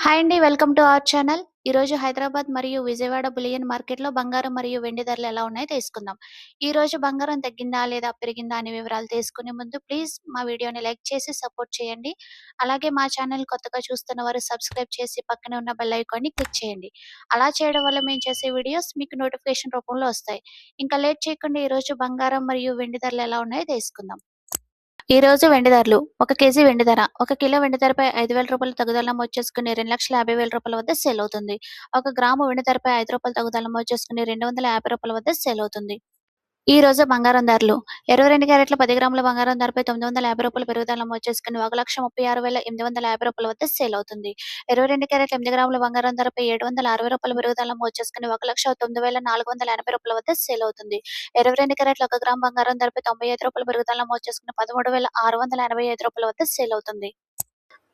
Hi అండి. Welcome to our channel. ఈరోజు హైదరాబాద్ మరియు విజయవాడ బులియన్ మార్కెట్‌లో బంగారం మరియు వెండి ధరలు ఎలా ఉన్నాయో తెలుసుకుందాం. ఈరోజు బంగారం తగ్గిందా లేదా పెరిగిందా అనే వివరాలు తెలుసుకునే ముందు ప్లీజ్ మా వీడియోని లైక్ చేసి సపోర్ట్ చేయండి. అలాగే మా ఛానల్ కొత్తగా చూస్తున్న వారు సబ్స్క్రైబ్ చేసి పక్కనే ఉన్న బెల్ ఐకాన్‌ని క్లిక్ చేయండి. అలా చేయడం వల్ల మేము చేసే వీడియోస్ మీకు నోటిఫికేషన్ రూపంలో వస్తాయి. ఇంకా లేట్ చేయకుండా ఈరోజు బంగారం మరియు వెండి ధరలు ఎలా ఉన్నాయో తెలుసుకుందాం. ఈరోజు వెండి ధరలు. ఒక కేజీ వెండి ధర. ఒక కిలో వెండి ధరపై రూ. 5,000 తగ్గుదల నమోదు చేసుకుని రూ. 2,50,000 వద్ద సేల్ అవుతుంది. ఒక గ్రాము వెండి ధరపై రూ. 5 తగ్గుదల నమోదు చేసుకుని రూ. 250 వద్ద సేల్ అవుతుంది. ఈ రోజు బంగారం ధరలు. 22 క్యారెట్ల 10 గ్రాముల బంగారం ధరపై రూ. 950 పెరుగుదల నమోదు చేసుకుని రూ. 1,36,850 వద్ద సేల్ అవుతుంది. 22 క్యారెట్ల 8 గ్రాముల బంగారం ధరపై రూ. 760 పెరుగుదల నమోదు చేసుకుని రూ. 1,09,480 వద్ద సేల్ అవుతుంది. 22 క్యారెట్ల 1 గ్రాము బంగారం ధరపై రూ. 95 పెరుగుదల నమోదు చేసుకుని రూ. 13,685 వద్ద సేల్ అవుతుంది.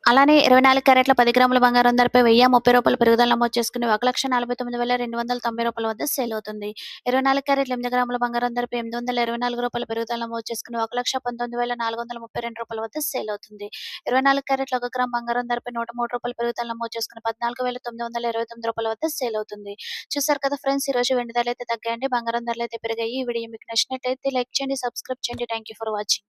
అలానే 24 క్యారెట్ల 10 గ్రాముల బంగారం ధరపై రూ. 1,030 పెరుగుదల నమోదు చేసుకుని రూ. 1,49,290 వద్ద సేల్ అవుతుంది. 24 క్యారెట్ల 8 గ్రాముల బంగారం ధరపై రూ. 824 పెరుగుదల నమోదు చేసుకుని రూ. 1,19,432 వద్ద సేల్ అవుతుంది. 24 క్యారెట్ల 1 గ్రాము బంగారం ధరపై రూ. 103 పెరుగుదల నమోదు చేసుకుని రూ. 14,929 వద్ద సేల్ అవుతుంది. చూసారు కదా ఫ్రెండ్స్, ఈ రోజు వెండి ధరలైతే తగ్గాయండి. బంగారం ధరలైతే పెరిగాయి. ఈ వీడియో మీకు నచ్చినట్లయితే లైక్ చేయండి, సబ్స్క్రైబ్ చేయండి. Thank you for watching.